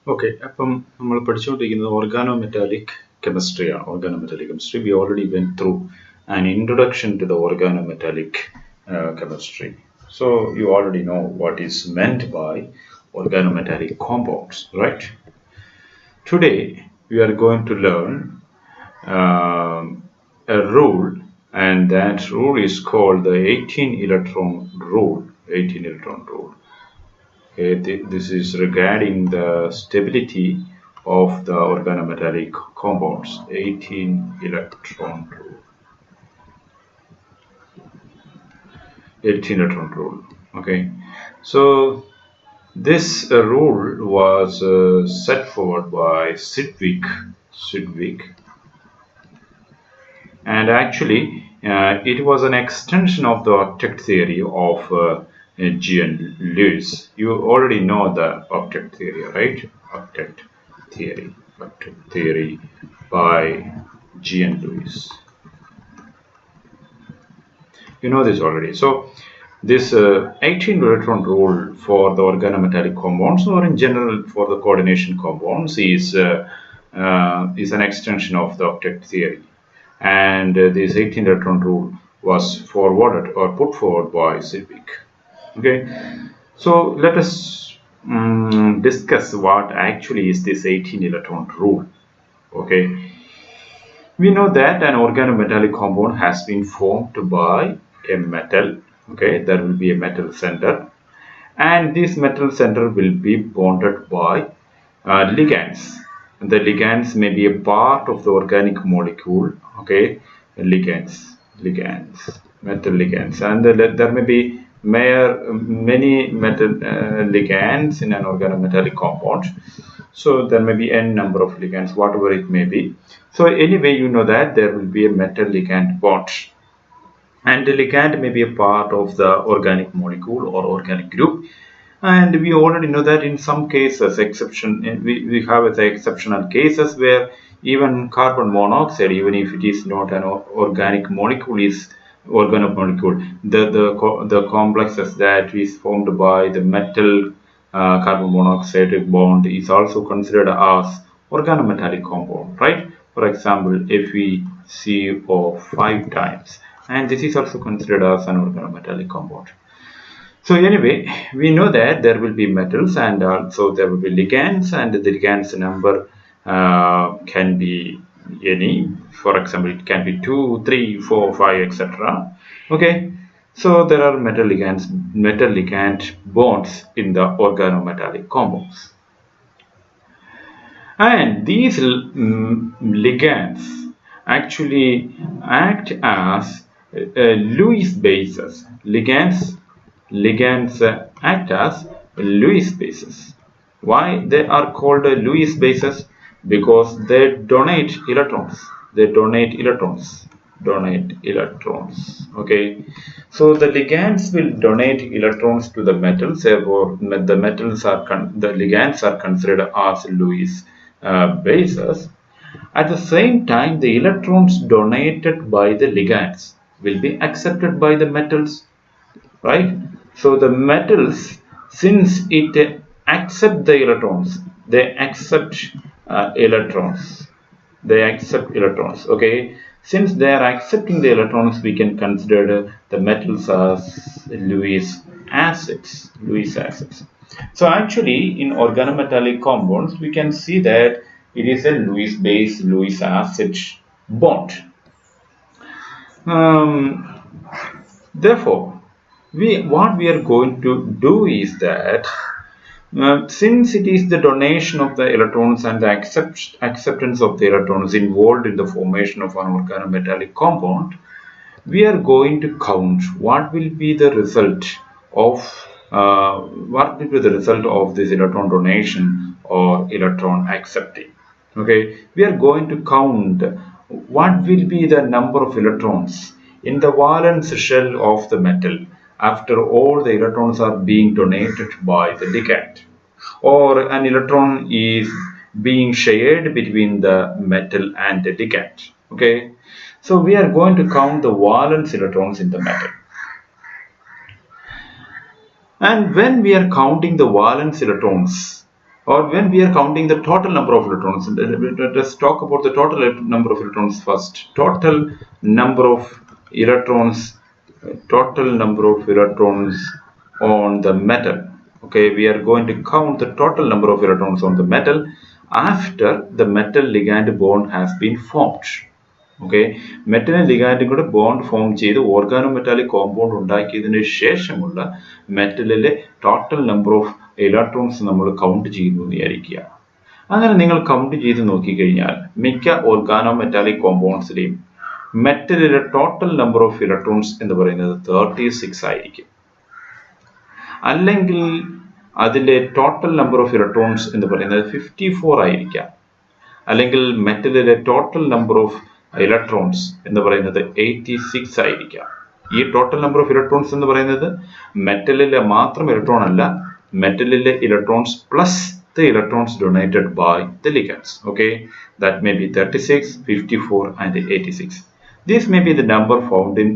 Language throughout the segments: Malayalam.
Okay, organometallic chemistry. Organometallic chemistry. We already went through an introduction to the organometallic chemistry. So you already know what is meant by organometallic compounds, right? Today we are going to learn a rule, and that rule is called the 18 electron rule. 18 electron rule. Okay, this is regarding the stability of the organometallic compounds. 18 electron rule. 18 electron rule. Okay, so this rule was set forward by Sidwick, and actually it was an extension of the octet theory of G. N. Lewis. You already know the octet theory, right? Octet theory. Octet theory by G. N. Lewis. You know this already. So this 18 electron rule for the organometallic compounds, or in general for the coordination compounds, is an extension of the octet theory. And this 18 electron rule was forwarded or put forward by Civic. Okay, so let us discuss what actually is this 18 electron rule. Okay, we know that an organometallic compound has been formed by a metal. Okay, there will be a metal center, and this metal center will be bonded by ligands. The ligands may be a part of the organic molecule. Okay, ligands, metal ligands, and there may be many metal ligands in an organometallic compound. So there may be n number of ligands, whatever it may be. So anyway, you know that there will be a metal ligand bond, and the ligand may be a part of the organic molecule or organic group. And we already know that in some cases, we have the exceptional cases where even carbon monoxide, even if it is not an organic molecule, is organomolecule. The complexes that is formed by the metal carbon monoxide bond is also considered as organometallic compound, right? For example, FeCO5 times, and this is also considered as an organometallic compound. So anyway, we know that there will be metals, and also there will be ligands, and the ligands number can be any. For example, it can be 2, 3, 4, 5, etc. Okay, so there are metal ligand bonds in the organometallic compounds, and these ligands actually act as Lewis bases. Ligands act as Lewis bases. Why they are called Lewis bases? Because they donate electrons. Okay, so the ligands will donate electrons to the metals. Therefore, the ligands are considered as Lewis bases. At the same time, the electrons donated by the ligands will be accepted by the metals, right? So the metals, since it accept the electrons, they accept electrons. They accept electrons. Okay. Since they are accepting the electrons, we can consider the metals as Lewis acids. Lewis acids. So actually, in organometallic compounds, we can see that it is a Lewis base Lewis acid bond. Um, Therefore, what we are going to do is that since it is the donation of the electrons and the acceptance of the electrons involved in the formation of an organometallic compound, we are going to count what will be the result of this electron donation or electron accepting. Okay, we are going to count what will be the number of electrons in the valence shell of the metal after all the electrons are being donated by the ligand, or an electron is being shared between the metal and the ligand. Okay, so we are going to count the valence electrons in the metal. And when we are counting the valence electrons, or when we are counting the total number of electrons. Let us talk about the total number of electrons first. Total number of electrons, on the metal. Okay, we are going to count the total number of electrons on the metal after the metal ligand bond has been formed. Okay, മെറ്റലും ലിഗാൻഡും കൂടെ ബോണ്ട് ഫോം ചെയ്ത് ഓർഗാനോമെറ്റാലിക് കോമ്പൗണ്ട് ഉണ്ടാക്കിയതിന് ശേഷമുള്ള മെറ്റലിലെ ടോട്ടൽ നമ്പർ ഓഫ് ഇലക്ട്രോൺസ് നമ്മൾ കൗണ്ട് ചെയ്യുന്നു എന്ന് വിചാരിക്കുക. അങ്ങനെ നിങ്ങൾ കൗണ്ട് ചെയ്ത് നോക്കിക്കഴിഞ്ഞാൽ മിക്ക ഓർഗാനോമെറ്റാലിക് കോമ്പൗണ്ട്സിലെയും മെറ്റലിലെ ടോട്ടൽ നമ്പർ ഓഫ് ഇലക്ട്രോൺസ് എന്ന് പറയുന്നത് 36 ആയിരിക്കും. അല്ലെങ്കിൽ അതിലെ ടോട്ടൽ നമ്പർ ഓഫ് ഇലക്ട്രോൺസ് എന്ന് പറയുന്നത് 54 ആയിരിക്കാം. അല്ലെങ്കിൽ മെറ്റലിലെ ടോട്ടൽ നമ്പർ ഓഫ് ഇലക്ട്രോൺസ് എന്ന് പറയുന്നത് 86 ആയിരിക്കാം. ഈ ടോട്ടൽ നമ്പർ ഓഫ് ഇലക്ട്രോൺസ് എന്ന് പറയുന്നത് മെറ്റലിലെ മാത്രം ഇലക്ട്രോൺ അല്ല, മെറ്റലിലെ electrons plus the electrons donated by the ligands. Okay, that may be 36, 54 and 86. This may be the number found in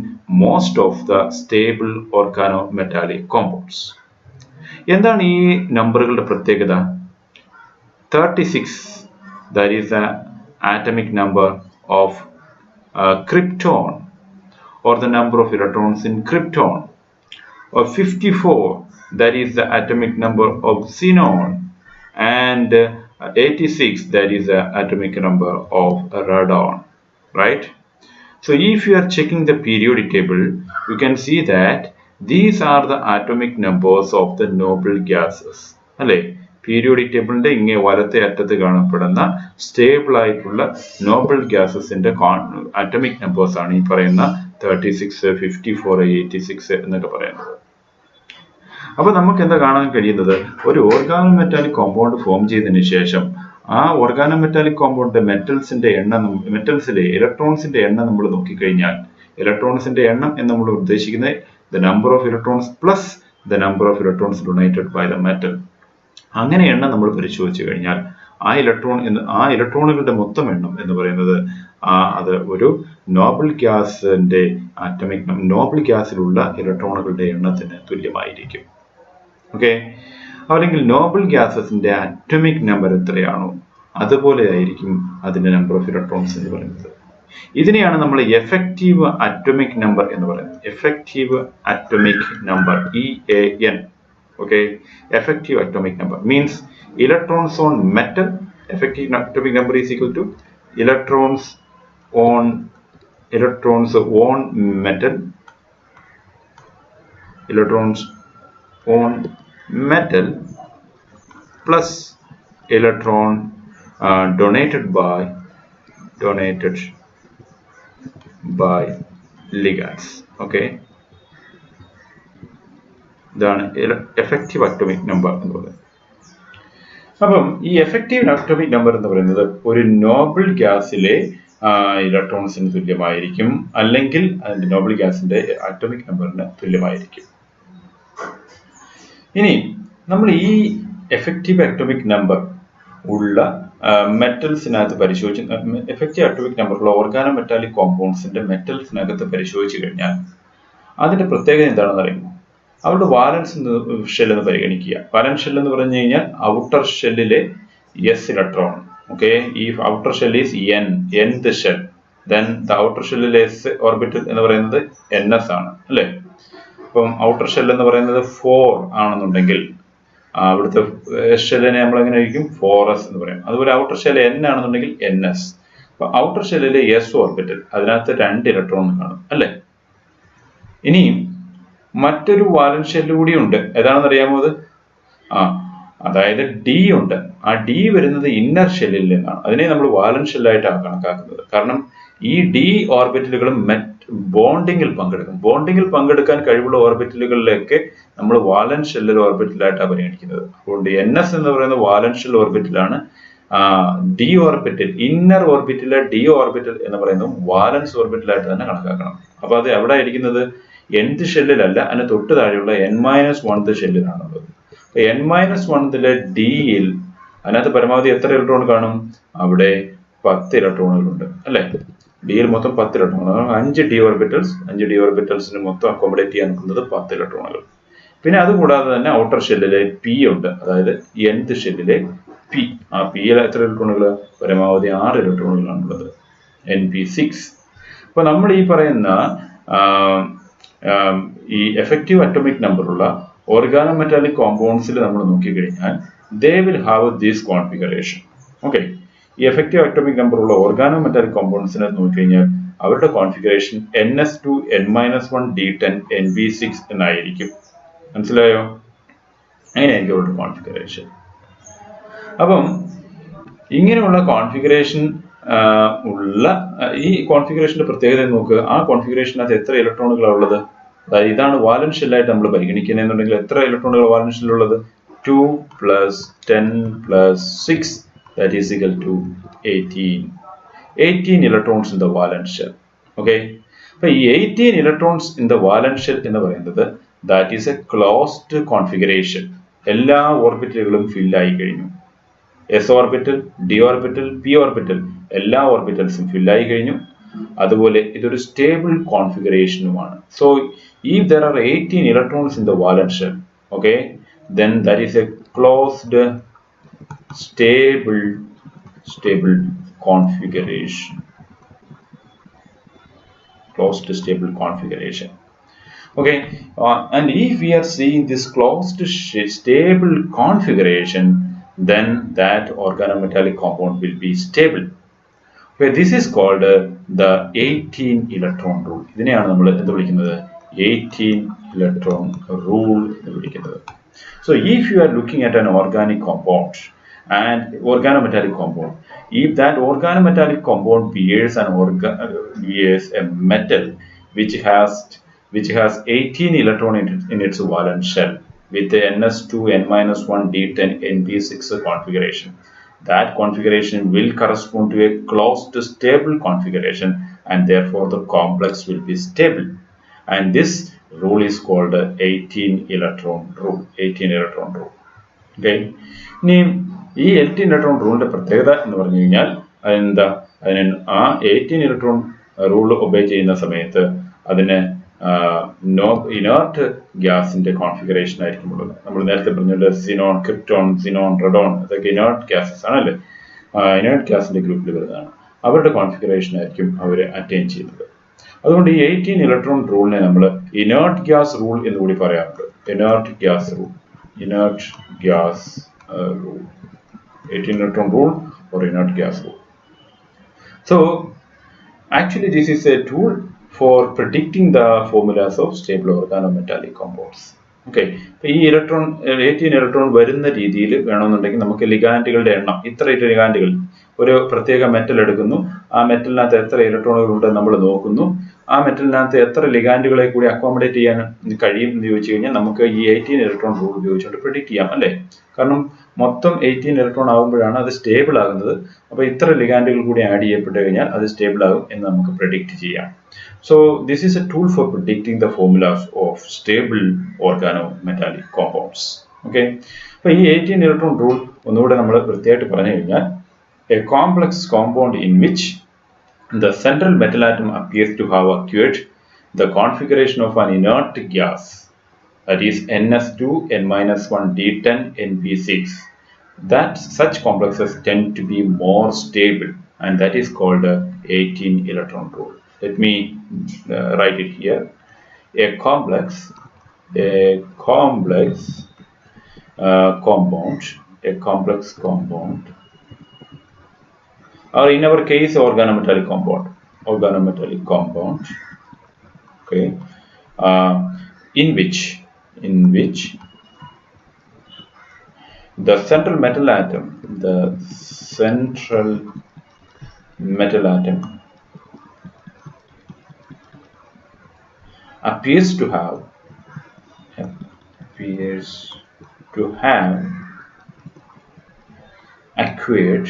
most of the stable organometallic compounds. എന്താണ് ഈ നമ്പറുകളുടെ പ്രത്യേകത? 36, that is the atomic number of krypton, or the number of electrons in krypton, or 54, that is the atomic number of xenon, and 86, that is the atomic number of radon, right? So if you are checking the periodic table, you can see that these are the atomic numbers of the noble gases. അല്ലേ, പീരിയോഡിക് ടേബിളിന്റെ ഇങ്ങേ വലത്തെ അറ്റത്ത് കാണപ്പെടുന്ന സ്റ്റേബിൾ ആയിട്ടുള്ള നോബൽ ഗ്യാസസിന്റെ ആറ്റമിക് നമ്പേഴ്സ് ആണ് ഈ പറയുന്ന 36, 54, 86 എന്നൊക്കെ പറയുന്നത്. അപ്പൊ നമുക്ക് എന്താ കാണാൻ കഴിയുന്നത്? ഒരു ഓർഗാനോമെറ്റാലിക് കോമ്പൗണ്ട് ഫോം ചെയ്തതിനു ശേഷം ആ ഓർഗാനോമെറ്റാലിക് കോമ്പൗണ്ട് മെറ്റൽസിലെ ഇലക്ട്രോൺസിന്റെ എണ്ണം നമ്മൾ നോക്കിക്കഴിഞ്ഞാൽ, ഇലക്ട്രോൺസിന്റെ എണ്ണം എന്ന് നമ്മൾ ഉദ്ദേശിക്കുന്നത് the number of electrons plus the number of electrons donated by the metal. അങ്ങനെ എണ്ണം നമ്മൾ പരിശോധിച്ചു കഴിഞ്ഞാൽ ആ ഇലക്ട്രോണുകളുടെ മൊത്തം എണ്ണം എന്ന് പറയുന്നത് അത് ഒരു നോബൽ ഗ്യാസിലുള്ള ഇലക്ട്രോണുകളുടെ എണ്ണത്തിന് തുല്യമായിരിക്കും. ഓക്കെ, അല്ലെങ്കിൽ നോബൽ ഗ്യാസസിന്റെ അറ്റോമിക് നമ്പർ എത്രയാണോ അതുപോലെ ആയിരിക്കും അതിന്റെ നമ്പർ ഓഫ് ഇലക്ട്രോൺസ് എന്ന് പറയുന്നത്. ഇതിനെയാണ് നമ്മൾ എഫക്റ്റീവ് അറ്റോമിക് നമ്പർ എന്ന് പറയുന്നത്. Effective atomic number, EAN. Okay, effective atomic number means electrons on metal. Effective atomic number is equal to electrons on metal, electrons on metal plus electron donated by ligands. Okay, ഇതാണ് എഫക്റ്റീവ് അറ്റോമിക് നമ്പർ എന്ന് പറയുന്നത്. അപ്പം ഈ എഫക്റ്റീവ് അറ്റോമിക് നമ്പർ എന്ന് പറയുന്നത് ഒരു നോബൽ ഗ്യാസിലെ ഇലക്ട്രോൺസിന് തുല്യമായിരിക്കും, അല്ലെങ്കിൽ അതിന്റെ നോബൽ ഗ്യാസിന്റെ അറ്റോമിക് നമ്പറിന് തുല്യമായിരിക്കും. ഇനി നമ്മൾ ഈ എഫക്റ്റീവ് അറ്റോമിക് നമ്പർ ഉള്ള മെറ്റൽസിനകത്ത് എഫക്റ്റീവ് അറ്റോമിക് നമ്പറുള്ള ഓർഗാനോമെറ്റാലിക് കോമ്പൗണ്ട്സിന്റെ മെറ്റൽസിനകത്ത് പരിശോധിച്ചു കഴിഞ്ഞാൽ അതിന്റെ പ്രത്യേകത എന്താണെന്ന് അറിയുമോ? അവരുടെ വാലൻസ് ഷെൽ എന്ന് പരിഗണിക്കുക. വാലൻസ് ഷെൽ എന്ന് പറഞ്ഞു കഴിഞ്ഞാൽ ഔട്ടർ ഷെല്ലിലെ എസ് ഇലക്ട്രോൺ. ഓക്കെ, ഈ outer shell is nth shell. Then the outer ഷെല്ലിലെ എസ് ഓർബിറ്റൽ എന്ന് പറയുന്നത് ns ആണ്, അല്ലേ? അപ്പം ഔട്ടർ ഷെൽ എന്ന് പറയുന്നത് 4 ആണെന്നുണ്ടെങ്കിൽ അവിടുത്തെ ഷെല്ലിനെ നമ്മൾ എങ്ങനെ ആയിരിക്കും? 4s എന്ന് പറയും. അതുപോലെ ഔട്ടർ ഷെൽ n ആണെന്നുണ്ടെങ്കിൽ ns. അപ്പൊ ഔട്ടർ ഷെല്ലിലെ എസ് ഓർബിറ്റൽ അതിനകത്ത് 2 ഇലക്ട്രോൺ കാണും, അല്ലേ? ഇനിയും മറ്റൊരു വാലൻസ് ഷെല്ല് കൂടി ഉണ്ട്. ഏതാണെന്ന് അറിയാമോ അത്? അതായത് ഡി ഉണ്ട്. ആ ഡി വരുന്നത് ഇന്നർ ഷെല്ലിൽ നിന്നാണ്. അതിനെ നമ്മൾ വാലൻസ് ഷെല്ലായിട്ടാണ് കണക്കാക്കുന്നത്. കാരണം ഈ ഡി ഓർബിറ്റലുകളും ബോണ്ടിങ്ങിൽ പങ്കെടുക്കാൻ കഴിവുള്ള ഓർബിറ്റലുകളിലേക്ക് നമ്മൾ വാലൻസ് ഷെല്ലിൽ ഓർബിറ്റലായിട്ടാണ് പരിഗണിക്കുന്നത്. അതുകൊണ്ട് NS എന്ന് പറയുന്ന വാലൻസ് ഷെൽ ഓർബിറ്റലാണ്. ഡി ഓർബിറ്റൽ, ഇന്നർ ഓർബിറ്റലിലെ ഡി ഓർബിറ്റൽ എന്ന് പറയുന്നത് വാലൻസ് ഓർബിറ്റലായിട്ട് തന്നെ കണക്കാക്കണം. അപ്പൊ അത് എവിടെ ഇരിക്കുന്നത്? nth ഷെല്ലിലല്ല, അതിന് തൊട്ട് താഴെയുള്ള n-1th ഷെല്ലിലാണുള്ളത്. n-1ലെ ഡിയിൽ അതിനകത്ത് പരമാവധി എത്ര ഇലക്ട്രോൺ കാണും? അവിടെ 10 ഇലക്ട്രോണുകളുണ്ട്, അല്ലെ? ഡിയിൽ മൊത്തം 10 ഇലക്ട്രോണുകൾ. 5 ഡി ഓർബിറ്റൽസിന് മൊത്തം അക്കോമഡേറ്റ് ചെയ്യാൻ നിൽക്കുന്നത് 10 ഇലക്ട്രോണുകൾ. പിന്നെ അതുകൂടാതെ തന്നെ ഔട്ടർ ഷെല്ലിലെ പി ഉണ്ട്, അതായത് nth ഷെല്ലിലെ പി. ആ പിയിൽ എത്ര ഇലക്ട്രോണുകൾ? പരമാവധി 6 ഇലക്ട്രോണുകളാണുള്ളത്, NP6. അപ്പോൾ നമ്മൾ ഈ പറയുന്ന ഈ എഫക്റ്റീവ് അറ്റോമിക് നമ്പറുള്ള ഓർഗാനോമെറ്റാലിക് കോമ്പൗണ്ട്സിൽ നമ്മൾ നോക്കിക്കഴിഞ്ഞാൽ they will have this configuration. Okay, ഈ എഫക്റ്റീവ് അറ്റോമിക് നമ്പറുള്ള ഓർഗാനോമെറ്റാലിക് കോമ്പൗണ്ട്സിനെ നോക്കിക്കഴിഞ്ഞാൽ അവരുടെ കോൺഫിഗറേഷൻ ns2n-1d10 nb6 എന്നായിരിക്കും. മനസ്സിലായോ? അങ്ങനെയായിരിക്കും അവരുടെ കോൺഫിഗറേഷൻ. അപ്പം ഇങ്ങനെയുള്ള കോൺഫിഗറേഷൻ ഉള്ള ഈ കോൺഫിഗറേഷന്റെ പ്രത്യേകത നോക്കുക. ആ കോൺഫിഗറേഷനകത്ത് എത്ര ഇലക്ട്രോണുകളാണ് ഉള്ളത്? അതായത് ഇതാണ് വാലൻസ് ഷെല്ലായിട്ട് നമ്മൾ പരിഗണിക്കുന്നതെന്നുണ്ടെങ്കിൽ എത്ര ഇലക്ട്രോണുകൾ വാലൻസ് ഷെല്ലുള്ളത്? 2 + 10 + 6 that is equal to 18. 18 electrons in the valence shell. Okay, അപ്പോൾ ഈ 18 electrons in the valence shell എന്ന് പറയുന്നത് that is a closed configuration. എല്ലാ ഓർബിറ്റലുകളും ഫിൽ ആയി കഴിഞ്ഞു. s orbital, d orbital, p orbital എല്ലാ ഓർബിറ്റൽസും ഫിൽ ആയി കഴിഞ്ഞു. അതുപോലെ ഇതൊരു സ്റ്റേബിൾ കോൺഫിഗറേഷനുമാണ്. So if there are 18 electrons in the valence shell, okay, then that is a closed stable configuration. Closed stable configuration. Okay, and if we are seeing this closed stable configuration, then that organometallic compound will be stable. Okay, this is called the 18 electron rule. ഇതിനെയാണ് നമ്മൾ എന്ത് വിളിക്കുന്നത്? 18 electron rule എന്ന് വിളിക്കുന്നത്. So if you are looking at an organic compound and organometallic compound, if that organometallic compound bears a metal which has 18 electron in its valence shell with the ns2n-1d10 np6 configuration, that configuration will correspond to a closed stable configuration, and therefore the complex will be stable, and this rule is called the 18 electron rule. 18 electron rule. Okay, ഇനി ഈ 18 ഇലക്ട്രോൺ റൂളിന്റെ പ്രത്യേകത എന്ന് പറഞ്ഞു കഴിഞ്ഞാൽ അതെന്താ? അതിന് ആ 18 ഇലക്ട്രോൺ റൂൾ ഒബേ ചെയ്യുന്ന സമയത്ത് അതിന് ഇനേർട്ട് ഗ്യാസിന്റെ കോൺഫിഗറേഷൻ ആയിരിക്കും ഉള്ളത്. നമ്മൾ നേരത്തെ പറഞ്ഞല്ലോ സിനോൺ, ക്രിപ്റ്റോൺ, സിനോൺ, റെഡോൺ, അതൊക്കെ ഇനേർട്ട് ഗ്യാസസ് ആണല്ലേ, ഇനേർട്ട് ഗ്യാസിന്റെ ഗ്രൂപ്പിൽ വരുന്നതാണ്. അവരുടെ കോൺഫിഗറേഷൻ ആയിരിക്കും അവർ അറ്റൈൻ ചെയ്യുന്നത്. അതുകൊണ്ട് ഈ 18 ഇലക്ട്രോൺ റൂളിനെ നമ്മൾ ഇനേർട്ട് ഗ്യാസ് റൂൾ എന്ന് കൂടി പറയാറുണ്ട്. Inert gas rule, inert gas rule, 18 electron rule or inert gas rule. So actually this is a tool for predicting the formulas of stable organometallic compounds. Okay, ഈ 18 ഇലക്ട്രോൺ വരുന്ന രീതിയിൽ വേണമെന്നുണ്ടെങ്കിൽ നമുക്ക് ലിഗാൻഡുകളുടെ എണ്ണം, ഇത്ര ലിഗാൻഡുകൾ ഒരു പ്രത്യേക മെറ്റൽ എടുക്കുന്നു, ആ മെറ്റലിനകത്ത് എത്ര ഇലക്ട്രോണുകൾ ഉണ്ടെന്ന് നമ്മൾ നോക്കുന്നു, ആ മെറ്റലിനകത്ത് എത്ര ലിഗാൻഡുകളെ കൂടി അക്കോമഡേറ്റ് ചെയ്യാൻ കഴിയും എന്ന് ചോദിച്ചു കഴിഞ്ഞാൽ നമുക്ക് ഈ 18 ഇലക്ട്രോൺ റൂൾ ഉപയോഗിച്ചുകൊണ്ട് പ്രെഡിക്റ്റ് ചെയ്യാം അല്ലേ. കാരണം മൊത്തം 18 ഇലക്ട്രോൺ ആകുമ്പോഴാണ് അത് സ്റ്റേബിൾ ആകുന്നത്. അപ്പോൾ ഇത്ര ലിഗാൻഡുകൾ കൂടി ആഡ് ചെയ്യപ്പെട്ട് കഴിഞ്ഞാൽ അത് സ്റ്റേബിൾ ആകും എന്ന് നമുക്ക് പ്രെഡിക്റ്റ് ചെയ്യാം. So this is a tool for predicting the formulas of stable organometallic compounds. Okay, അപ്പോൾ ഈ 18 ഇലക്ട്രോൺ റൂൾ ഒന്നുകൂടെ നമ്മൾ വൃത്തിയായിട്ട് പറഞ്ഞു കഴിഞ്ഞാൽ a complex compound in which the central metal atom appears to have acquired the configuration of an inert gas, that is ns2n-1d10 np6, that such complexes tend to be more stable, and that is called the 18 electron rule. Let me write it here. A complex compound, or in our case organometallic compound, okay, in which the central metal atom appears to have acquired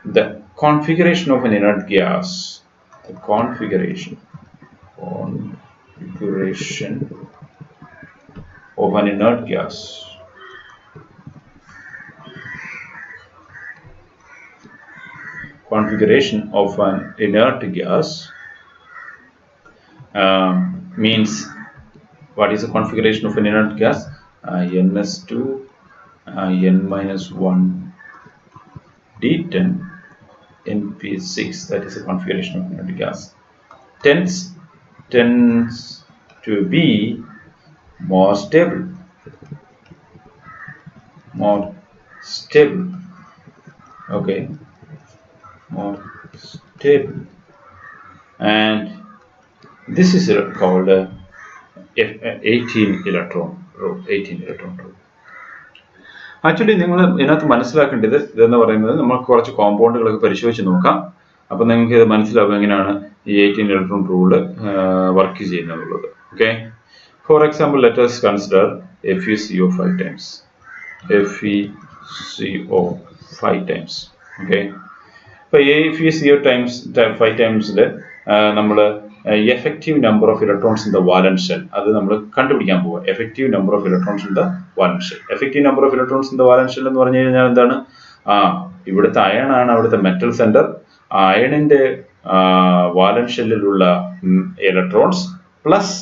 the configuration of an inert gas, configuration of an inert gas, means what is the configuration of an inert gas? ns2 n minus 1 d10 np6, that is the configuration of inert gas. Tends to be more stable, okay, more stable, and this is called 18 electron rule. Actually നിങ്ങൾ ഇതിനകത്ത് മനസ്സിലാക്കേണ്ടത് ഇതെന്ന് പറയുന്നത് നമ്മൾ കുറച്ച് കോമ്പൗണ്ടുകളൊക്കെ പരിശോധിച്ച് നോക്കാം. അപ്പം നിങ്ങൾക്ക് ഇത് മനസ്സിലാവും എങ്ങനെയാണ് ഈ 18 ഇലക്ട്രോൺ റൂള് വർക്ക് ചെയ്യുന്നതുള്ളത്. Okay, for example let us consider FeCO 5 times. ഓക്കെ, ഇപ്പൊ FeCO 5 ടൈംസിൽ നമ്മൾ effective number of electrons in the valence shell, അത് നമ്മൾ കണ്ടുപിടിക്കാൻ പോവുക. effective number of electrons in the valence shell. effective number of electrons in the valence shell എന്ന് പറഞ്ഞു കഴിഞ്ഞാൽ എന്താണ്? ഇവിടുത്തെ അയൺ ആണ് അവിടുത്തെ മെറ്റൽ സെന്റർ. അയണിന്റെ വാലൻസ് ഷെല്ലിലുള്ള ഇലക്ട്രോൺസ് പ്ലസ്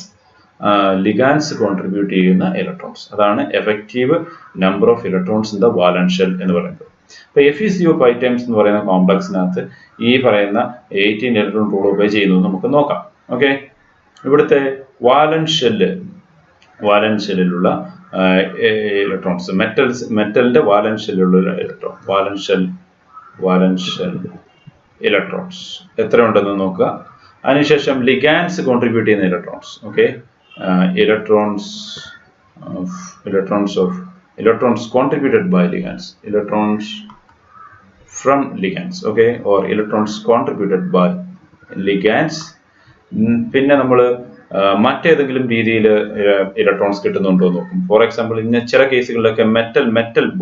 ലിഗാൻസ് കോൺട്രിബ്യൂട്ട് ചെയ്യുന്ന ഇലക്ട്രോൺസ്, അതാണ് effective number of electrons in the valence shell എന്ന് പറയുന്നത്. ഇപ്പൊ FeCO 5 ടൈംസ് എന്ന് പറയുന്ന കോംപ്ലക്സിനകത്ത് ഈ പറയുന്ന 18 ഇലക്ട്രോൺ റൂൾ ഉപയോഗ ചെയ്യുന്നത് നമുക്ക് നോക്കാം. ഓക്കെ, ഇവിടുത്തെ വാലൻസ് ഷെല്ലിലുള്ള ഇലക്ട്രോൺസ്, മെറ്റലിന്റെ വാലൻസ് ഷെല്ലിലുള്ള ഇലക്ട്രോൺ, വാലൻസ് ഷെൽ ഇലക്ട്രോൺസ് എത്ര ഉണ്ടെന്ന് നോക്കുക. അതിനുശേഷം ലിഗാൻസ് കോൺട്രിബ്യൂട്ട് ചെയ്യുന്ന electrons. Okay, electrons contributed by ligands, electrons from ligands, okay, or electrons contributed by ligands. പിന്നെ നമ്മൾ മറ്റേതെങ്കിലും രീതിയിൽ ഇലക്ട്രോൺസ് കിട്ടുന്നുണ്ടോ നോക്കും. ഫോർ എക്സാമ്പിൾ ഇന്ന് ചില കേസുകളിലൊക്കെ മെറ്റൽ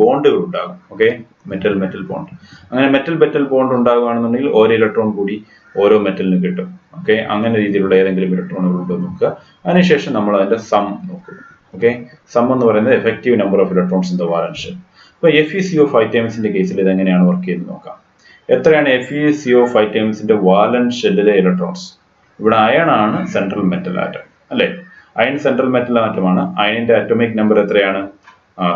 ബോണ്ടുകൾ ഉണ്ടാകും. ഓക്കെ, മെറ്റൽ ബോണ്ട്, അങ്ങനെ മെറ്റൽ ബോണ്ട് ഉണ്ടാകുകയാണെന്നുണ്ടെങ്കിൽ ഓരോ ഇലക്ട്രോൺ കൂടി ഓരോ മെറ്റലിന് കിട്ടും. ഓക്കെ, അങ്ങനെ രീതിയിലുള്ള ഏതെങ്കിലും ഇലക്ട്രോണുകൾ ഉണ്ടോ നോക്കുക. അതിനുശേഷം നമ്മൾ അതിന്റെ സം നോക്കും. ഓക്കെ, സം എന്ന് പറയുന്നത് effective number of electrons in the valence shell. അപ്പോൾ FeCO 5 ടൈംസിന്റെ കേസിൽ ഇത് എങ്ങനെയാണ് വർക്ക് ചെയ്യുന്നത് നോക്കാം. എത്രയാണ് FeCO 5 ടൈംസിന്റെ വാലൻസ് ഷെല്ലിലെ ഇലക്ട്രോൺസ്? ഇവിടെ അയൺ ആണ് സെൻട്രൽ മെറ്റൽ ആറ്റം, അല്ലെ? അയൺ സെൻട്രൽ മെറ്റൽ ആറ്റമാണ്. അയണിന്റെ അറ്റോമിക് നമ്പർ എത്രയാണ്?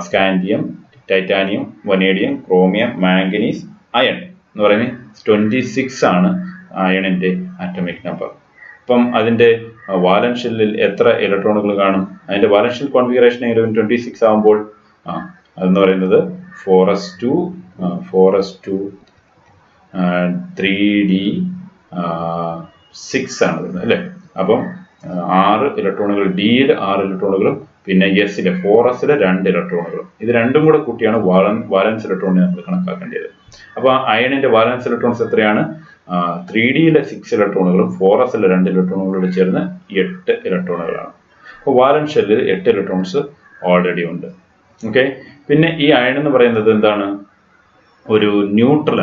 Scandium, titanium, vanadium, chromium, manganese, iron എന്ന് പറയുന്നത് 26 ആണ് അയണിന്റെ അറ്റോമിക് നമ്പർ. അപ്പം അതിന്റെ വാലൻസ് ഷെല്ലിൽ എത്ര ഇലക്ട്രോണുകൾ കാണും? അതിന്റെ വാലൻസ് ഷെൽ കോൺഫിഗറേഷൻ 26 ആകുമ്പോൾ അതെന്ന് പറയുന്നത് 4s2 3d6 ആണ് വരുന്നത്, അല്ലെ? അപ്പം 6 ഇലക്ട്രോണുകൾ, ഡിയിൽ 6 ഇലക്ട്രോണുകളും പിന്നെ എസിലെ 4s-ലെ 2 ഇലക്ട്രോണുകളും, ഇത് രണ്ടും കൂടെ കൂട്ടിയാണ് വാലൻസ് ഇലക്ട്രോണിനെ നമ്മൾ കണക്കാക്കേണ്ടത്. അപ്പൊ അയണിന്റെ വാലൻസ് ഇലക്ട്രോൺസ് എത്രയാണ്? 3d-യിലെ 6 ഇലക്ട്രോണുകളും 4s-ലെ 2 ഇലക്ട്രോണുകളോട് ചേർന്ന് 8 ഇലക്ട്രോണുകളാണ്. അപ്പോൾ വാലൻസ് ഷെല്ലിൽ 8 ഇലക്ട്രോൺസ് ഓൾറെഡി ഉണ്ട്. ഓക്കെ, പിന്നെ ഈ അയൺ എന്ന് പറയുന്നത് എന്താണ്? ഒരു ന്യൂട്രൽ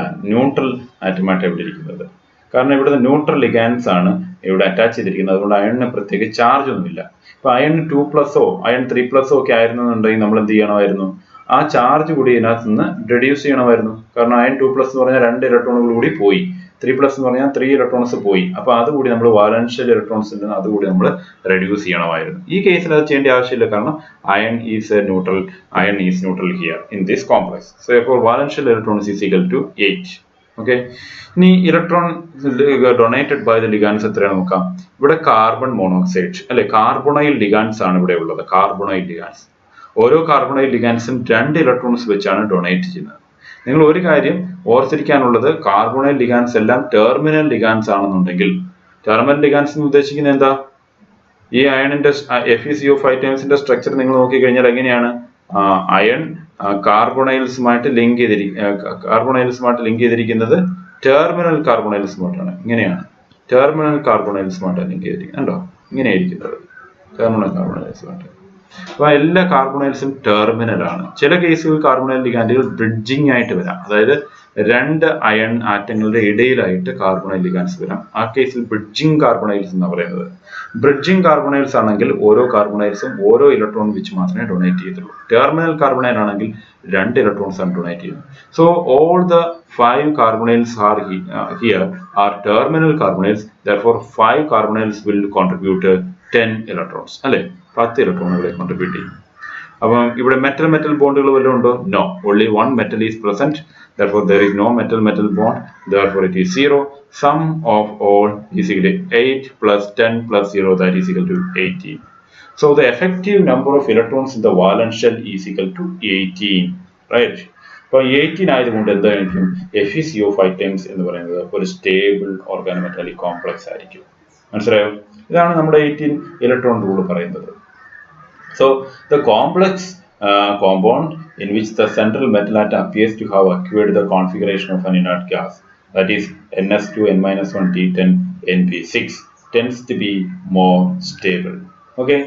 ആറ്റമായിട്ട് ഇവിടെ ഇരിക്കുന്നത്. കാരണം ഇവിടുത്തെ ന്യൂട്രൽ ലിഗാൻസ് ആണ് ഇവിടെ അറ്റാച്ച് ചെയ്തിരിക്കുന്നത്. അതുകൊണ്ട് അയണിന് പ്രത്യേക ചാർജ് ഒന്നുമില്ല. ഇപ്പൊ അയൺ 2+ഓ അയൺ 3+ഓ ഒക്കെ ആയിരുന്നെന്നുണ്ടെങ്കിൽ നമ്മൾ എന്ത് ചെയ്യണമായിരുന്നു? ആ ചാർജ് കൂടി ഇതിനകത്ത് നിന്ന് റെഡ്യൂസ് ചെയ്യണമായിരുന്നു. കാരണം അയൺ 2+ എന്ന് പറഞ്ഞാൽ 2 ഇലക്ട്രോണുകൾ കൂടി പോയി, 3+ എന്ന് പറഞ്ഞാൽ 3 ഇലക്ട്രോൺസ് പോയി. അപ്പൊ അതുകൂടി നമ്മൾ വാലൻസ് ഷെൽ ഇലക്ട്രോൺസിൽ നിന്ന് അതുകൂടി നമ്മൾ റെഡ്യൂസ് ചെയ്യണമായിരുന്നു. ഈ കേസിൽ അത് ചെയ്യേണ്ട ആവശ്യമില്ല, കാരണം iron is neutral here in this complex. So അപ്പോൾ valence shell electrons is equal to 8. ഓക്കെ, ഇനി electron donated by the ligands എത്രയാണ് നോക്കാം. ഇവിടെ കാർബൺ മോണോക്സൈഡ്, അല്ലെ, കാർബണൈൽ ലിഗാൻസ് ആണ് ഇവിടെ ഉള്ളത്. കാർബണൈൽ ലിഗാൻസ്, ഓരോ കാർബണൈൽ ലിഗാൻസും 2 ഇലക്ട്രോൺസ് വെച്ചാണ് ഡൊണേറ്റ് ചെയ്യുന്നത്. നിങ്ങൾ ഒരു കാര്യം ഓർത്തിരിക്കാനുള്ളത്, കാർബണൈൽ ലിഗാൻസ് എല്ലാം ടെർമിനൽ ലിഗാൻസ് ആണെന്നുണ്ടെങ്കിൽ, ടെർമിനൽ ലിഗാൻസ് എന്ന് ഉദ്ദേശിക്കുന്നത് എന്താ? ഈ അയണിന്റെ FeCO 5 ടൈംസിന്റെ സ്ട്രക്ചർ നിങ്ങൾ നോക്കിക്കഴിഞ്ഞാൽ എങ്ങനെയാണ്? അയൺ കാർബണൈൽസുമായിട്ട് ലിങ്ക് ചെയ്തിരിക്കുന്നത് ടെർമിനൽ കാർബണൈൽസുമായിട്ടാണ്. ഇങ്ങനെയാണ് ടെർമിനൽ കാർബണൈൽസുമായിട്ട് ലിങ്ക് ചെയ്തിരിക്കുന്നത്. കണ്ടോ, ഇങ്ങനെയായിരിക്കുന്നത് ടെർമിനൽ കാർബണൈൽസുമായിട്ട്. അപ്പൊ എല്ലാ കാർബണൈൽസും ടെർമിനൽ ആണ്. ചില കേസുകൾ കാർബണൈൽ ലിഗാൻഡുകൾ ബ്രിഡ്ജിങ് ആയിട്ട് വരാം. അതായത് രണ്ട് അയൺ ആറ്റങ്ങളുടെ ഇടയിലായിട്ട് കാർബണൈൽ ലിഗാൻഡ്സ് വരാം. ആ കേസിൽ ബ്രിഡ്ജിങ് കാർബണൈൽസ് എന്നാണ് പറയുന്നത്. ബ്രിഡ്ജിങ് കാർബണൈൽസ് ആണെങ്കിൽ ഓരോ കാർബണൈൽസും ഓരോ ഇലക്ട്രോൺ വെച്ച് മാത്രമേ ഡൊണേറ്റ് ചെയ്യത്തുള്ളൂ. ടെർമിനൽ കാർബണൈൽ ആണെങ്കിൽ 2 ഇലക്ട്രോൺസ് ആണ് ഡൊണേറ്റ് ചെയ്യുന്നത്. So all the 5 carbonyls are here are terminal carbonyls. Therefore 5 carbonyls will contribute 10 electrons. അല്ലെ, 10 ഇലക്ട്രോണുകളെ കോൺട്രിബ്യൂട്ട് ചെയ്യും. അപ്പം ഇവിടെ മെറ്റൽ മെറ്റൽ ബോണ്ടുകൾ വല്ലതും ഉണ്ടോ? No, only one metal is present. Therefore there is no metal metal bond. Therefore it is 0. Sum of all is equal to 8 plus 10 plus 0, that is equal to 18. So the effective number of electrons in the valence shell is equal to 18, right? അപ്പോൾ 18 ആയതുകൊണ്ട് എന്തായിരിക്കും? FeCO5 times എന്ന് പറയുന്നത് ഒരു സ്റ്റേബിൾ ഓർഗാനോമെറ്റാലിക് കോംപ്ലക്സ് ആയിരിക്കും. മനസ്സിലായോ? ഇതാണ് നമ്മുടെ 18 ഇലക്ട്രോൺ റൂൾ പറയുന്നത്. So the complex compound in which the central metal atom appears to have acquired the configuration of an inert gas, that is NS2N-1 T10 NP6, tends to be more stable. Okay,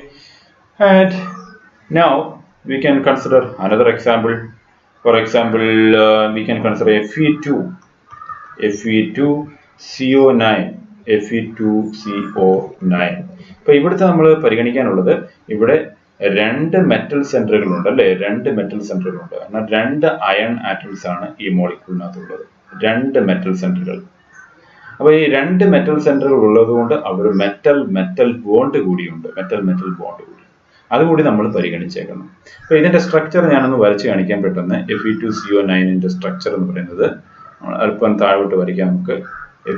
and now we can consider another example. For example, we can consider Fe2CO9. Fe2CO9. ഇപ്പോൾ ഇവിടുത്തെ നമ്മൾ പരിഗണിക്കാനുള്ളത്, ഇവിടെ 2 മെറ്റൽ സെന്ററുകളുണ്ട് അല്ലേ, 2 മെറ്റൽ സെന്ററുകളുണ്ട്. എന്നാൽ 2 അയൺ ആറ്റംസ് ആണ് ഈ മോളിക്യൂളിനകത്തുള്ളത്, 2 മെറ്റൽ സെന്ററുകൾ. അപ്പോൾ ഈ 2 മെറ്റൽ സെന്ററുകൾ ഉള്ളത് കൊണ്ട് അവിടെ മെറ്റൽ മെറ്റൽ ബോണ്ട് കൂടിയുണ്ട്, അതുകൂടി നമ്മൾ പരിഗണിച്ചേക്കണം. അപ്പോൾ ഇതിന്റെ സ്ട്രക്ചർ ഞാനൊന്ന് വരച്ച് കാണിക്കാൻ പെട്ടെന്ന്. Fe2CO9ന്റെ സ്ട്രക്ചർ എന്ന് പറയുന്നത് അല്പം താഴോട്ട് വരയ്ക്കാം നമുക്ക്.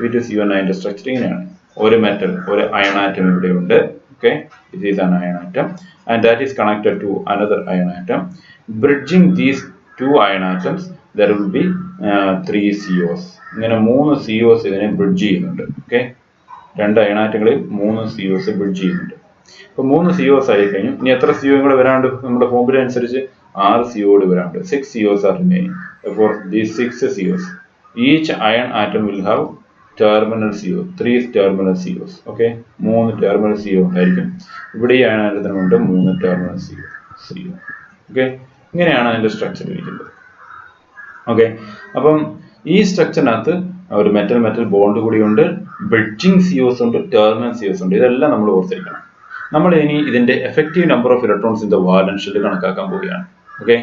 Fe2CO9ന്റെ സ്ട്രക്ചർ ഇങ്ങനെയാണ്. ഒരു മെറ്റൽ, ഒരു അയൺ ആറ്റം ഇവിടെ ഉണ്ട്. Okay, this is an ion atom and that is connected to another ion atom. Bridging these 2 ion atoms, there will be 3 COs. ഇങ്ങനെ 3 COs ഇതിനെ ബ്രിഡ്ജ് ചെയ്യുന്നുണ്ട്. ഓക്കെ, 2 അയൺ ആറ്റങ്ങളിൽ 3 COs ബ്രിഡ്ജ് ചെയ്യുന്നുണ്ട്. അപ്പോൾ 3 COs ആയി കഴിഞ്ഞു. ഇനി എത്ര CO കൂടെ വരാണ്ട്? നമ്മുടെ ഫോർമുല അനുസരിച്ച് 6 CO കൂടി വരാണ്ട്. 6 COs are remaining. Therefore these 6 COs, each ion atom will have terminal CO, 3 terminal COs. Okay, 3 terminal CO ഉണ്ടായിരിക്കും. ഇവിടെ ഈ അയൺ ആറ്റത്തിനുണ്ട് 3 terminal CO. Okay, ഇങ്ങനെയാണ് അതിന്റെ സ്ട്രക്ചർ ഇരിക്കുന്നത്. ഓക്കെ, അപ്പം ഈ സ്ട്രക്ചറിനകത്ത് ഒരു മെറ്റൽ മെറ്റൽ ബോണ്ട് കൂടിയുണ്ട്, ബ്രിഡ്ജിങ് COs ഉണ്ട്, ടെർമിനൽ COs ഉണ്ട്. ഇതെല്ലാം നമ്മൾ ഓർത്തിരിക്കണം. നമ്മൾ ഇനി ഇതിന്റെ effective number of electrons in the valence shell കണക്കാക്കാൻ പോവുകയാണ്. ഓക്കെ,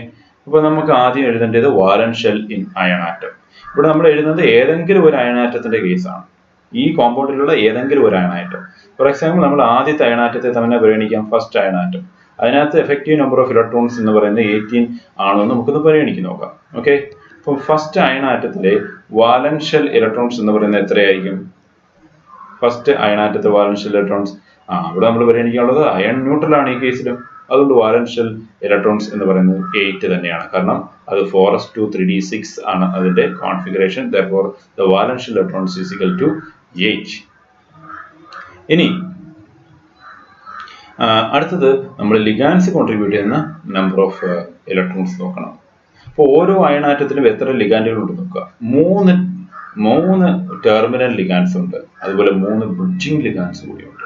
അപ്പോൾ നമുക്ക് ആദ്യം എഴുതേണ്ടത് വാലൻസ് ഷെൽ ഇൻ അയൺ ആറ്റം. ഇവിടെ നമ്മൾ എഴുതുന്നത് ഏതെങ്കിലും ഒരു അയൺ ആറ്റത്തിന്റെ കേസാണ്, ഈ കോമ്പൗണ്ടിലുള്ള ഏതെങ്കിലും ഒരു അയൺ ആറ്റം. ഫോർ എക്സാമ്പിൾ നമ്മൾ ആദ്യത്തെ അയൺ ആറ്റത്തെ തന്നെ പരിഗണിക്കാം, ഫസ്റ്റ് അയൺ ആറ്റം. അതിനകത്ത് എഫക്റ്റീവ് നമ്പർ ഓഫ് ഇലക്ട്രോൺസ് എന്ന് പറയുന്നത് 18 ആണോ എന്ന് നമുക്കൊന്ന് പരിഗണിച്ച് നോക്കാം. ഓക്കെ, അപ്പം ഫസ്റ്റ് അയൺ ആറ്റത്തിലെ വാലൻസ് ഷെൽ ഇലക്ട്രോൺസ് എന്ന് പറയുന്നത് എത്രയായിരിക്കും? ഫസ്റ്റ് അയൺ ആറ്റത്തെ വാലൻസ് ഷെൽ ഇലക്ട്രോൺസ്, ഇവിടെ നമ്മൾ പരിഗണിക്കാനുള്ളത് അയൺ ന്യൂട്രൽ ആണ് ഈ കേസിലും. അതുകൊണ്ട് വാലൻസ് ഷെൽ ഇലക്ട്രോൺസ് എന്ന് പറയുന്നത് 8 തന്നെയാണ്. കാരണം അത് 4s2 3d6 ആണ് അതിന്റെ configuration. Therefore the valence shell electrons is equal to 8. ഇനി അടുത്തത് നമ്മൾ ലിഗാൻഡ്സ് കോൺട്രിബ്യൂട്ട് ചെയ്യുന്ന നമ്പർ ഓഫ് ഇലക്ട്രോൺസ് നോക്കണം. അപ്പോൾ ഓരോ അയൺ ആറ്റത്തിലും എത്ര ലിഗാൻഡുകൾ ഉണ്ട് നോക്കുക. 3 ടെർമിനൽ ലിഗാൻഡ്സ് ഉണ്ട്, അതുപോലെ 3 ബ്രിഡ്ജിങ് ലിഗാൻഡ്സ് കൂടിയുണ്ട്.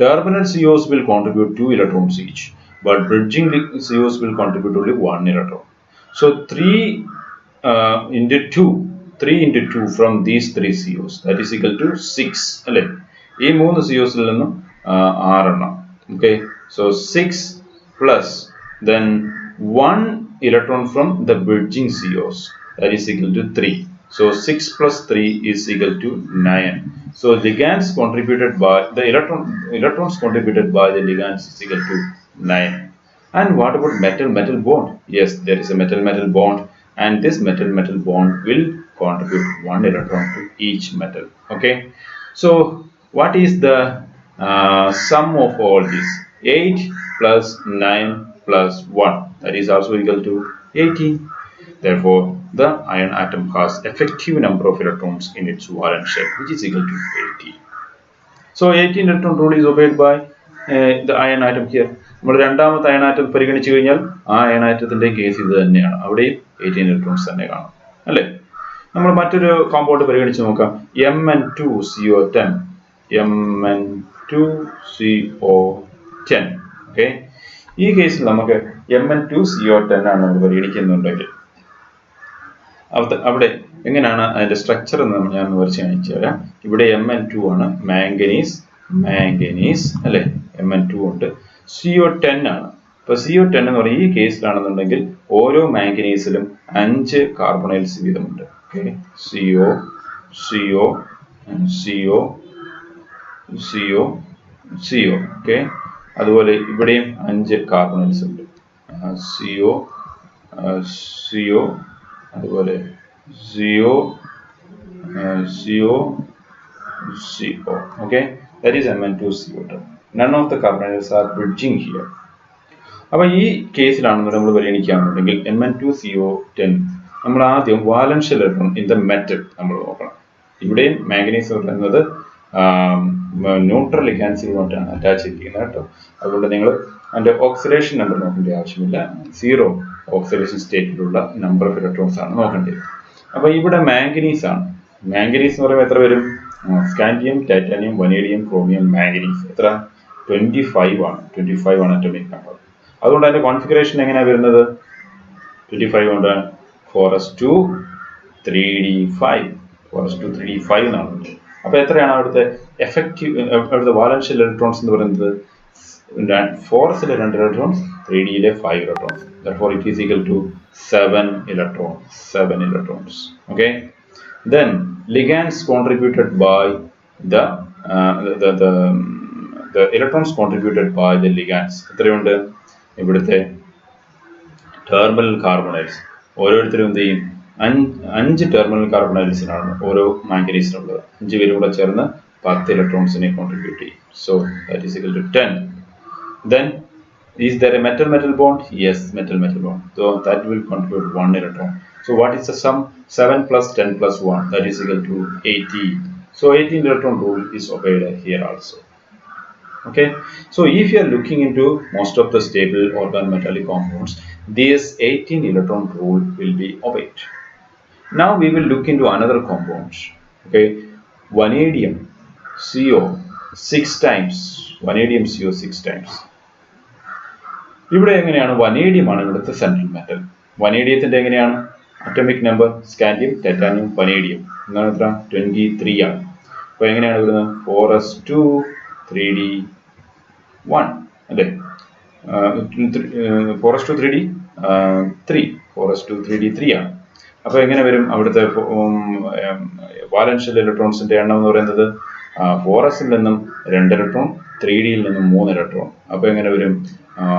Terminal COs will contribute 2 electrons each, but bridging COs will contribute only 1 electron. So 3 into 2 from these 3 COs, that is equal to 6. അല്ലേ, ഈ 3 COs ൽ നിന്നും 6 എണ്ണം. Okay, so 6 plus then 1 electron from the bridging COs, that is equal to 3. So 6 plus 3 is equal to 9. So ligands contributed by the electrons contributed by the ligands is equal to 9. And what about metal bond? Yes, there is a metal bond, and this metal bond will contribute 1 electron to each metal. Okay, so what is the sum of all this? 8 plus 9 plus 1, that is also equal to 18. Therefore the iron atom has effective number of electrons in its valence shell, which is equal to 18. So 18 electron rule is obeyed by the iron atom here. നമ്മൾ രണ്ടാമത്തെ അയൺ ആറ്റം പരിഗണിച്ചു കഴിഞ്ഞാൽ ആ അയൺ ആറ്റത്തിന്റെ കേസ് ഇത് തന്നെയാണ്, അവിടെയും 18 ഇലക്ട്രോൺസ് തന്നെ കാണും അല്ലേ. നമ്മൾ മറ്റൊരു കോമ്പൗണ്ട് പരിഗണിച്ച് നോക്കാം, Mn2CO10. Mn2CO10. ഓക്കെ, ഈ കേസിൽ നമുക്ക് Mn2CO10 ആണ് നമ്മൾ പരിഗണിക്കുന്നുണ്ടെങ്കിൽ അവിടെ എങ്ങനെയാണ് അതിൻ്റെ സ്ട്രക്ചർ എന്ന് ഞാൻ വരച്ച് കാണിച്ചു തരാം. ഇവിടെ Mn2 ആണ്, മാംഗനീസ് അല്ലേ, Mn2 ഉണ്ട്. CO10 ആണ്. ഇപ്പോൾ CO10 എന്ന് പറയുന്ന ഈ കേസിലാണെന്നുണ്ടെങ്കിൽ ഓരോ മാംഗനീസിലും 5 കാർബണൈൽസ് വീതമുണ്ട്. Okay, CO CO CO CO CO. Okay, അതുപോലെ ഇവിടെയും 5 കാർബണൈൽസ് ഉണ്ട്. CO CO അതുപോലെ CO CO CO. Okay, that is Mn2CO10. None of the carbonyls are bridging here. അപ്പോൾ ഈ കേസിലാണെന്ന് നമ്മൾ പരിഗണിക്കുകയാണെന്നുണ്ടെങ്കിൽ Mn2CO10 നമ്മൾ ആദ്യം valence shell electron in the metal നമ്മൾ നോക്കണം. ഇവിടെയും മാംഗനീസ് പറയുന്നത് ന്യൂട്രൽ ലിഗാൻഡുമായിട്ടാണ് അറ്റാച്ച് ചെയ്തിരിക്കുന്നത് കേട്ടോ. അതുകൊണ്ട് നിങ്ങൾ അതിൻ്റെ ഓക്സിഡേഷൻ നമ്പർ നോക്കേണ്ട ആവശ്യമില്ല. 0 ഓക്സിഡേഷൻ സ്റ്റേറ്റിലുള്ള നമ്പർ ഓഫ് ഇലക്ട്രോൺസ് ആണ് നോക്കേണ്ടത്. അപ്പോൾ ഇവിടെ മാംഗനീസ് ആണ്. മാംഗനീസ് എന്ന് പറയുമ്പോൾ എത്ര വരും? Scandium, titanium, vanadium, chromium, manganese എത്ര? 25 ആണ്. 25 ആണ് അറ്റോമിക് നമ്പർ. അതുകൊണ്ട് അതിൻ്റെ കോൺഫിഗറേഷൻ എങ്ങനെയാണ് വരുന്നത്? 25 കൊണ്ട് 4s2 3d5 എന്നാണ്. അപ്പോൾ എത്രയാണ് അവിടുത്തെ എഫക്റ്റീവ്, അവിടുത്തെ വാലൻഷ്യൽ ഇലക്ട്രോൺസ് എന്ന് പറയുന്നത്? 4s-ലെ 2 ഇലക്ട്രോൺസ്, 3d-ലെ 5 electrons. Therefore it is equal to 7 electrons. Okay, then ligands contributed by the electrons contributed by the ligands എത്രയുണ്ട്? ഇവിടുത്തെ ടെർമിനൽ കാർബണൈൽസ് ഓരോരുത്തരും എന്ത് ചെയ്യും? 5 ടെർമിനൽ കാർബണൈൽസിനാണ് ഓരോ മാംഗനീസിനുള്ളത്. 5 പേരും കൂടെ ചേർന്ന് 10 ഇലക്ട്രോൺസിനെ കോൺട്രിബ്യൂട്ട് ചെയ്യും. So that is equal to 10. Then is there a metal bond? Yes, metal bond. So that will contribute 1 electron. So what is the sum? 7 plus 10 plus 1, that is equal to 18. So 18 electron rule is obeyed here also. Okay, so if you are looking into most of the stable organometallic compounds, this 18 electron rule will be obeyed. Now we will look into another compound. Okay, vanadium CO 6 times. Vanadium CO 6 times. ഇവിടെ എങ്ങനെയാണ്? വനേഡിയം ആണ് ഇവിടുത്തെ സെൻട്രൽ മെറ്റൽ. വനേഡിയത്തിന്റെ എങ്ങനെയാണ് atomic number? Scandium, titanium, vanadium എന്നാണ് എത്ര? 23 ആണ്. അപ്പോൾ എങ്ങനെയാണ് വരുന്നത്? 4s2 3d1 അല്ലേ? 4s2 3d3 ആണ്. അപ്പോൾ എങ്ങനെ വരും അവിടുത്തെ വാലൻഷ്യൽ ഇലക്ട്രോൺസിന്റെ എണ്ണം എന്ന് പറയുന്നത്? 4s-ൽ നിന്നും 2 ഇലക്ട്രോൺ, 3d-യിൽ നിന്നും 3 ഇലക്ട്രോൺ. അപ്പോൾ എങ്ങനെ വരും?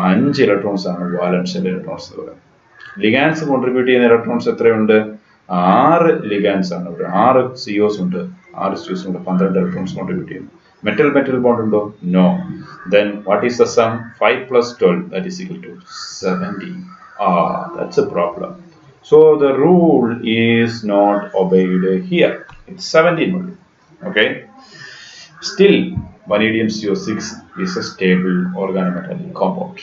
5 ഇലക്ട്രോൺസ് ആണ് വാലൻഷ്യൽ ഇലക്ട്രോൺസ് എന്ന് പറയുന്നത്. ലിഗാൻസ് കോൺട്രിബ്യൂട്ട് ചെയ്യുന്ന ഇലക്ട്രോൺസ് എത്രയുണ്ട്? 6 ലിഗാൻസ് ആണ് ഇവിടെ. 6 COs ഉണ്ട്. 6 COs ഉണ്ട്. 12 ഇലക്ട്രോൺസ് കോൺട്രിബ്യൂട്ട് ചെയ്യുന്നു. മെറ്റൽ ബോണ്ട് ഉണ്ടോ? No. Then what is the sum? 5 plus 12, that is equal to 17. That's a problem. So the rule is not obeyed here. It's 17 only. Okay. Still, vanadium CO6 is a stable organometallic compound.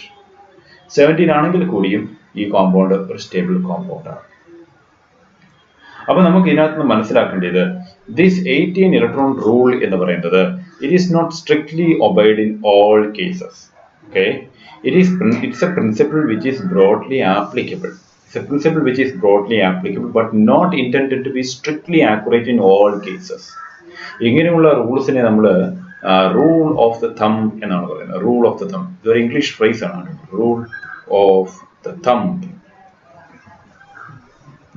17 ആണെങ്കിൽ കൂടിയും ഈ കോമ്പൗണ്ട് ഒരു സ്റ്റേബിൾ കോമ്പൗണ്ട് ആണ്. അപ്പോൾ നമുക്ക് ഇതിനകത്ത് നിന്ന് മനസ്സിലാക്കേണ്ടത് this 18 electron rule എന്ന് പറയുന്നത് it is not strictly obeyed in all cases. Okay, it's a principle which is broadly applicable. It's a principle which is broadly applicable but not intended to be strictly accurate in all cases. ഇങ്ങനെയുള്ള റൂൾസിനെ നമ്മൾ റൂൾ ഓഫ് ദ തം എന്നാണ് പറയുന്നത്. റൂൾ ഓഫ് ദ തം ഇതൊരു ഇംഗ്ലീഷ് ഫ്രേസ് ആണ്. റൂൾ ഓഫ് ദ തം.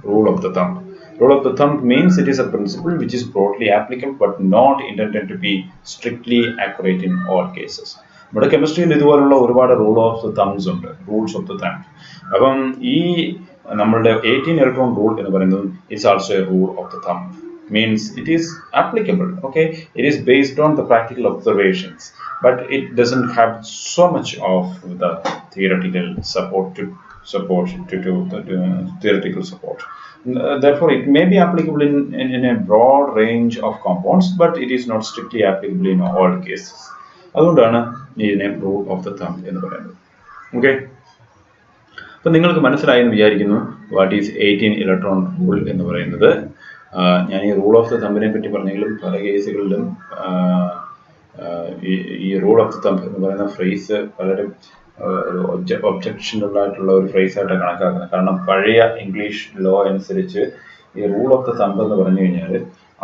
Rule of the thumb. Rule of the thumb means it is a principle which is broadly applicable but not intended to be strictly accurate in all cases. നമ്മുടെ കെമിസ്ട്രിയിൽ ഇതുപോലുള്ള ഒരുപാട് റൂൾ ഓഫ് ദ തംസ് ഉണ്ട്. റൂൾസ് ഓഫ് ദ തം. അപ്പം ഈ നമ്മളുടെ 18 ഇലക്ട്രോൺ റൂൾ എന്ന് പറയുന്നത് it's also A rule of the തം. Means it is applicable. Okay, it is based on the practical observations but it doesn't have so much of the theoretical support to theoretical support. Therefore it may be applicable in a broad range of compounds but it is not strictly applicable in all cases. അതുകൊണ്ടാണ് ഇതിനെ റൂൾ ഓഫ് ദ തം എന്ന് പറയുന്നത്. ഓക്കെ, അപ്പോൾ നിങ്ങൾക്ക് മനസ്സിലായി എന്ന് വിചാരിക്കുന്നു വാട്ട് ഈസ് 18 ഇലക്ട്രോൺ റൂൾ എന്ന് പറയുന്നത്. ഞാൻ ഈ റൂൾ ഓഫ് ദ തമ്പിനെ പറ്റി പറഞ്ഞെങ്കിലും പല കേസുകളിലും ഈ റൂൾ ഓഫ് ദ തമ്പ് എന്ന് പറയുന്ന ഫ്രേസ് പലരും ഒബ്ജക്ഷനുള്ള ആയിട്ടുള്ള ഒരു ഫ്രേസ് ആയിട്ട് കണക്കാക്കുന്നത്. കാരണം പഴയ ഇംഗ്ലീഷ് ലോ അനുസരിച്ച് ഈ റൂൾ ഓഫ് ദ തമ്പ് എന്ന് പറഞ്ഞു കഴിഞ്ഞാൽ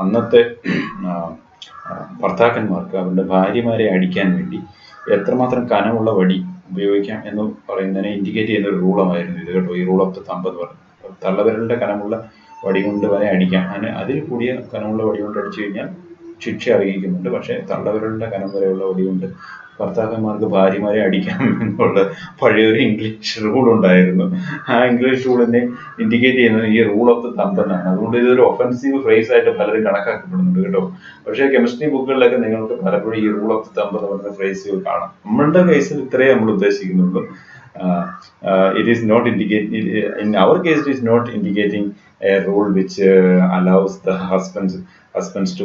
അന്നത്തെ ഭർത്താക്കന്മാർക്ക് അവരുടെ ഭാര്യമാരെ അടിക്കാൻ വേണ്ടി എത്രമാത്രം കനമുള്ള വടി ഉപയോഗിക്കാം എന്ന് പറയുന്നതിനെ ഇൻഡിക്കേറ്റ് ചെയ്യുന്ന ഒരു റൂളമായിരുന്നു ഇത് കേട്ടോ. ഈ റൂൾ ഓഫ് ദ തമ്പ് എന്ന് പറയുന്നത് തള്ളവിരലിന്റെ കനമുള്ള വടി കൊണ്ട് വരെ അടിക്കാം. അങ്ങനെ അതിൽ കൂടിയ കനമുള്ള വടി കൊണ്ട് അടിച്ചു കഴിഞ്ഞാൽ ശിക്ഷ അറിയിക്കുന്നുണ്ട്. പക്ഷേ തള്ളവിരലിന്റെ കനം വരെയുള്ള വടി കൊണ്ട് ഭർത്താക്കന്മാർക്ക് ഭാര്യമാരെ അടിക്കാം എന്നുള്ള പഴയൊരു ഇംഗ്ലീഷ് റൂൾ ഉണ്ടായിരുന്നു. ആ ഇംഗ്ലീഷ് റൂളിനെ ഇൻഡിക്കേറ്റ് ചെയ്യുന്നത് ഈ റൂൾ ഓഫ് ദ തമ്പ് എന്നാണ്. അതുകൊണ്ട് ഇതൊരു ഒഫൻസീവ് ഫ്രേസ് ആയിട്ട് പലരും കണക്കാക്കപ്പെടുന്നുണ്ട് കേട്ടോ. പക്ഷേ കെമിസ്ട്രി ബുക്കുകളിലൊക്കെ നിങ്ങൾക്ക് പലപ്പോഴും ഈ റൂൾ ഓഫ് ദ തമ്പ് എന്ന് പറയുന്ന ഫ്രേസ് കാണാം. നമ്മളുടെ കേസിൽ ഇത്രയേ നമ്മൾ ഉദ്ദേശിക്കുന്നുള്ളൂ. It is not indicating, in our case, it is not indicating a rule which allows the husbands to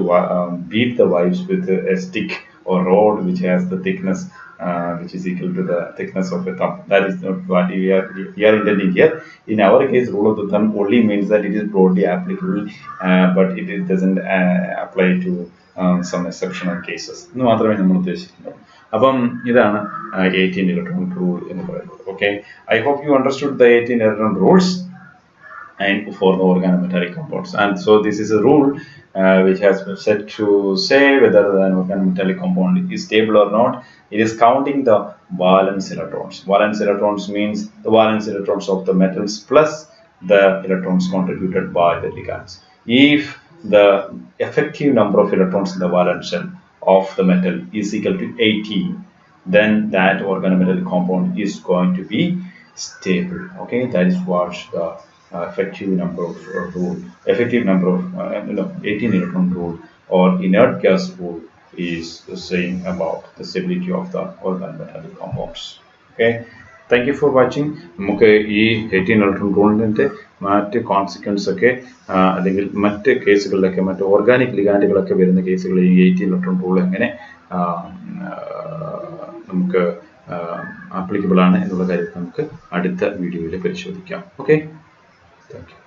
beat the wives with a stick or rod which has the thickness which is equal to the thickness of a thumb. That is not what we are intending here. In our case, rule of the thumb only means that it is broadly applicable, but it doesn't apply to some exceptional cases എന്ന് മാത്രമേ നമ്മൾ ഉദ്ദേശിക്കുന്നുള്ളൂ. അപ്പം ഇതാണ് 18 electron rule എന്ന് പറയുന്നത്. Okay, I hope you understood the 18 electron rules and for the organometallic compounds. And so this is a rule which has been set to say whether an organometallic compound is stable or not. It is counting the valence electrons. Valence electrons means the valence electrons of the metals plus the electrons contributed by the ligands. If the effective number of electrons in the valence shell of the metal is equal to 18, then that organometallic compound is going to be stable. Okay, that is what the effective number of rule, effective number of 18 electron rule or inert gas rule is saying about the stability of the organometallic compounds. Okay, thank you for watching. നമുക്ക് ഈ 18 ഇലക്ട്രോൺ റൂളിൻ്റെ മറ്റ് കോൺസിക്വൻസ് ഒക്കെ അല്ലെങ്കിൽ മറ്റ് കേസുകളിലൊക്കെ മറ്റ് ഓർഗാനിക് ലിഗാൻഡുകളൊക്കെ വരുന്ന കേസുകളിൽ ഈ 18 ഇലക്ട്രോൺ റൂൾ എങ്ങനെ നമുക്ക് ആപ്ലിക്കബിൾ ആണ് എന്നുള്ള കാര്യത്തിൽ നമുക്ക് അടുത്ത വീഡിയോയിൽ പരിശോധിക്കാം. Okay, thank you.